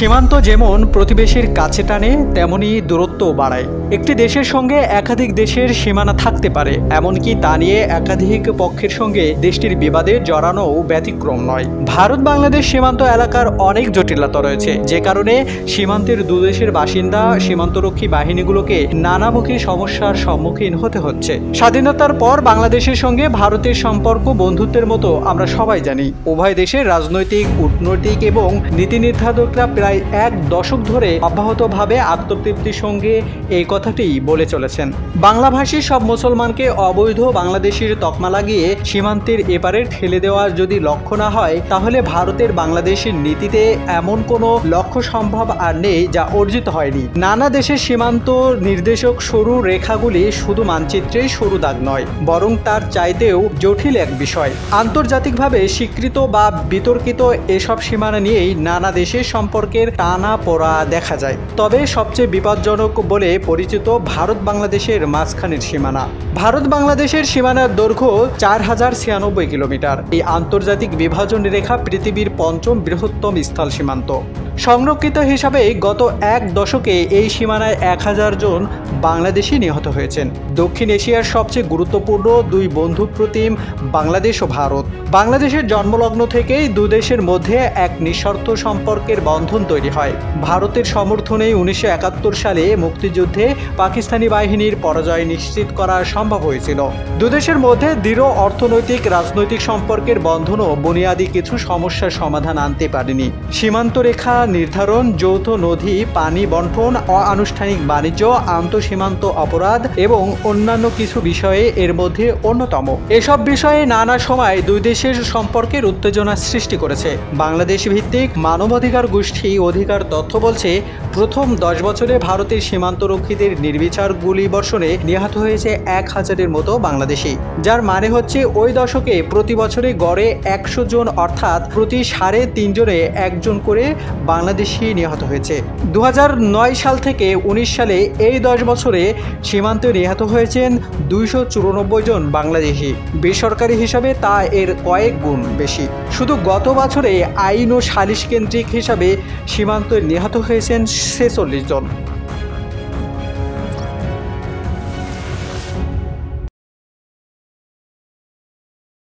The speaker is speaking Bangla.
সীমান্ত যেমন প্রতিবেশীর কাছে টানে, তেমনি দূরত্বও বাড়ায়। একটি দেশের সঙ্গে একাধিক দেশের সীমানা থাকতে পারে, এমনকি তা নিয়ে একাধিক পক্ষের সঙ্গে দেশটির বিবাদে জড়ানোও ব্যতিক্রম নয়। ভারত বাংলাদেশ সীমান্ত এলাকার অনেক জটিলতা রয়েছে, যে কারণে সীমান্তের দুদেশের বাসিন্দা সীমান্তরক্ষী বাহিনীগুলোকে নানামুখী সমস্যার সম্মুখীন হতে হচ্ছে। স্বাধীনতার পর বাংলাদেশের সঙ্গে ভারতের সম্পর্ক বন্ধুত্বের মতো আমরা সবাই জানি। উভয় দেশের রাজনৈতিক, কূটনৈতিক এবং নীতি নির্ধারকরা প্রায় এক দশক ধরে অব্যাহতভাবে আত্মতৃপ্তির সঙ্গে এই কথাটি বলে চলেছেন। বাংলাভাষী সব মুসলমানকে অবৈধ বাংলাদেশের তকমা লাগিয়ে সীমান্তের এপারে ঠেলে দেওয়ার যদি লক্ষ্য না হয়, তাহলে ভারতের বাংলাদেশের নীতিতে এমন কোনো লক্ষ্য সম্ভব আর নেই যা অর্জিত হয়নি। নানা দেশের সীমান্ত নির্দেশক সরু রেখাগুলি শুধু মানচিত্রে সরু দাগ নয়, বরং তার চাইতেও জটিল এক বিষয়। আন্তর্জাতিকভাবে স্বীকৃত বা বিতর্কিত এসব সীমানা নিয়েই নানা দেশের সম্পর্কের টানা পোড়া দেখা যায়। তবে সবচেয়ে বিপজ্জনক বলে পরিচিত ভারত বাংলাদেশের মাঝখানের সীমানা। ভারত বাংলাদেশের সীমানার দৈর্ঘ্য 4096 কিলোমিটার। এই আন্তর্জাতিক বিভাজন রেখা পৃথিবীর পঞ্চম বৃহত্তম স্থল সীমান্ত। সংরক্ষিত হিসাবে গত এক দশকে এই সীমানায় 1000 জন বাংলাদেশি নিহত হয়েছেন। দক্ষিণ এশিয়ার সবচেয়ে গুরুত্বপূর্ণ দুই বন্ধুপ্রতিম বাংলাদেশ ও ভারত। বাংলাদেশের জন্মলগ্ন থেকেই দুদেশের মধ্যে এক নিঃশর্ত সম্পর্কের বন্ধন তৈরি হয়। ভারতের সমর্থনে 1971 সালে মুক্তিযুদ্ধে পাকিস্তানি বাহিনীর পরাজয় নিশ্চিত করা সম্ভব হয়েছিল। দুদেশের মধ্যে দৃঢ় অর্থনৈতিক, রাজনৈতিক সম্পর্কের বন্ধনও বুনিয়াদী কিছু সমস্যার সমাধান আনতে পারেনি। সীমান্ত রেখা নির্ধারণ, যৌথ নদী পানি বণ্টন, অনানুষ্ঠানিক বাণিজ্য, আন্তঃসীমান্ত অপরাধ এবং অন্যান্য কিছু বিষয়ে এর মধ্যে অন্যতম। এসব বিষয়ে নানা সময় দুই দেশের সম্পর্কের উত্তেজনা সৃষ্টি করেছে। বাংলাদেশ ভিত্তিক মানবাধিকার গোষ্ঠী অধিকার তথ্য বলছে, প্রথম 10 বছরে ভারতের সীমান্তরক্ষীদের নির্বিচার গুলিবর্ষণে নিহত হয়েছে 1000-এর মতো বাংলাদেশি, যার মানে হচ্ছে ওই দশকে প্রতি বছরে গড়ে 100 জন, অর্থাৎ প্রতি 3.5 জনে একজন করে বাংলাদেশি নিহত হয়েছে। 2009 সাল থেকে 19 সালে এই 10 বছরে সীমান্তে নিহত হয়েছেন 294 জন বাংলাদেশি। বেসরকারি হিসাবে তা এর কয়েক গুণ বেশি। শুধু গত বছরে আইন ও সালিশ কেন্দ্রিক হিসাবে সীমান্তে নিহত হয়েছেন 46 জন।